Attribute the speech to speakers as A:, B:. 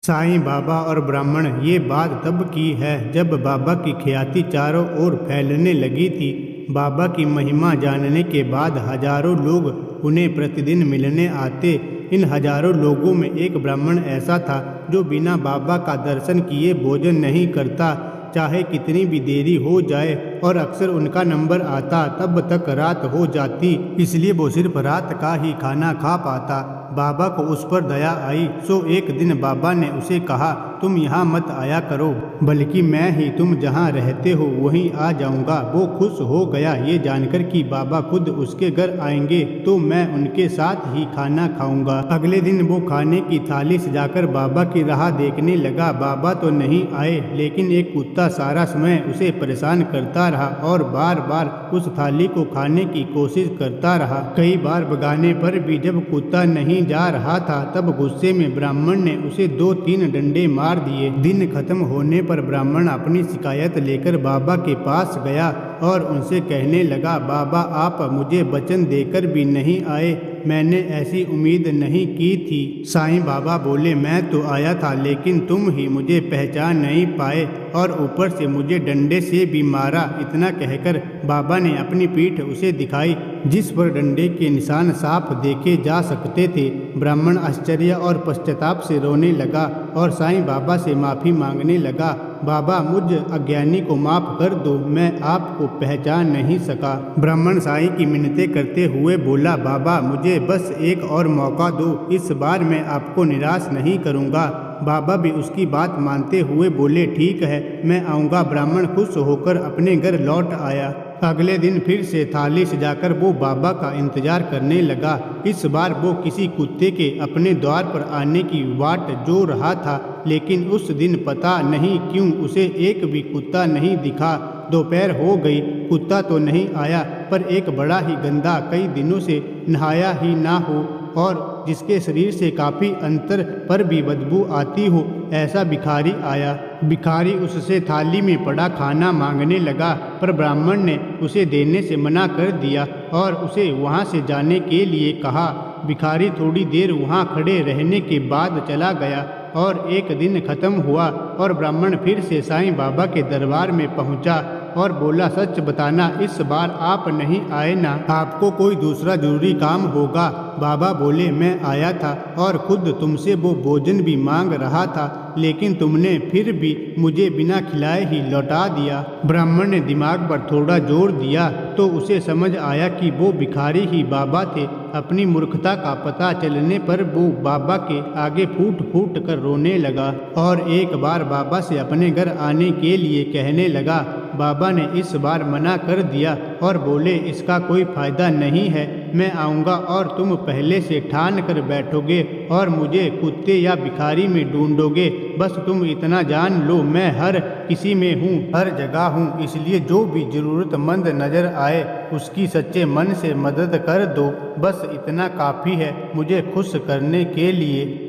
A: साईं बाबा और ब्राह्मण। ये बात तब की है जब बाबा की ख्याति चारों ओर फैलने लगी थी। बाबा की महिमा जानने के बाद हजारों लोग उन्हें प्रतिदिन मिलने आते। इन हजारों लोगों में एक ब्राह्मण ऐसा था जो बिना बाबा का दर्शन किए भोजन नहीं करता, चाहे कितनी भी देरी हो जाए, और अक्सर उनका नंबर आता तब तक रात हो जाती, इसलिए वो सिर्फ रात का ही खाना खा पाता। बाबा को उस पर दया आई, सो एक दिन बाबा ने उसे कहा, तुम यहाँ मत आया करो, बल्कि मैं ही तुम जहाँ रहते हो वहीं आ जाऊँगा। वो खुश हो गया ये जानकर कि बाबा खुद उसके घर आएंगे तो मैं उनके साथ ही खाना खाऊंगा। अगले दिन वो खाने की थाली सजाकर बाबा की राह देखने लगा। बाबा तो नहीं आए, लेकिन एक कुत्ता सारा समय उसे परेशान करता रहा और बार बार उस थाली को खाने की कोशिश करता रहा। कई बार भगाने पर भी जब कुत्ता नहीं जा रहा था तब गुस्से में ब्राह्मण ने उसे 2-3 डंडे मार दिए। दिन खत्म होने पर ब्राह्मण अपनी शिकायत लेकर बाबा के पास गया और उनसे कहने लगा, बाबा आप मुझे वचन देकर भी नहीं आए, मैंने ऐसी उम्मीद नहीं की थी। साईं बाबा बोले, मैं तो आया था लेकिन तुम ही मुझे पहचान नहीं पाए और ऊपर से मुझे डंडे से भी मारा। इतना कहकर बाबा ने अपनी पीठ उसे दिखाई जिस पर डंडे के निशान साफ देखे जा सकते थे। ब्राह्मण आश्चर्य और पश्चाताप से रोने लगा और साईं बाबा से माफ़ी मांगने लगा। बाबा मुझ अज्ञानी को माफ़ कर दो, मैं आपको पहचान नहीं सका। ब्राह्मण साईं की मिन्नतें करते हुए बोला, बाबा मुझे बस एक और मौका दो, इस बार मैं आपको निराश नहीं करूँगा। बाबा भी उसकी बात मानते हुए बोले, ठीक है मैं आऊँगा। ब्राह्मण खुश होकर अपने घर लौट आया। अगले दिन फिर से थाली सजाकर वो बाबा का इंतजार करने लगा। इस बार वो किसी कुत्ते के अपने द्वार पर आने की वाट जो रहा था, लेकिन उस दिन पता नहीं क्यों उसे एक भी कुत्ता नहीं दिखा। दोपहर हो गई, कुत्ता तो नहीं आया, पर एक बड़ा ही गंदा, कई दिनों से नहाया ही ना हो और जिसके शरीर से काफ़ी अंतर पर भी बदबू आती हो, ऐसा भिखारी आया। भिखारी उससे थाली में पड़ा खाना मांगने लगा, पर ब्राह्मण ने उसे देने से मना कर दिया और उसे वहाँ से जाने के लिए कहा। भिखारी थोड़ी देर वहाँ खड़े रहने के बाद चला गया और एक दिन खत्म हुआ और ब्राह्मण फिर से साईं बाबा के दरबार में पहुँचा और बोला, सच बताना इस बार आप नहीं आए ना, आपको कोई दूसरा जरूरी काम होगा। बाबा बोले, मैं आया था और खुद तुमसे वो भोजन भी मांग रहा था, लेकिन तुमने फिर भी मुझे बिना खिलाए ही लौटा दिया। ब्राह्मण ने दिमाग पर थोड़ा जोर दिया तो उसे समझ आया कि वो भिखारी ही बाबा थे। अपनी मूर्खता का पता चलने पर वो बाबा के आगे फूट फूट कर रोने लगा और एक बार बाबा से अपने घर आने के लिए कहने लगा। बाबा ने इस बार मना कर दिया और बोले, इसका कोई फायदा नहीं है, मैं आऊँगा और तुम पहले से ठान कर बैठोगे और मुझे कुत्ते या भिखारी में ढूंढोगे। बस तुम इतना जान लो, मैं हर किसी में हूँ, हर जगह हूँ, इसलिए जो भी ज़रूरतमंद नज़र आए उसकी सच्चे मन से मदद कर दो। बस इतना काफ़ी है मुझे खुश करने के लिए।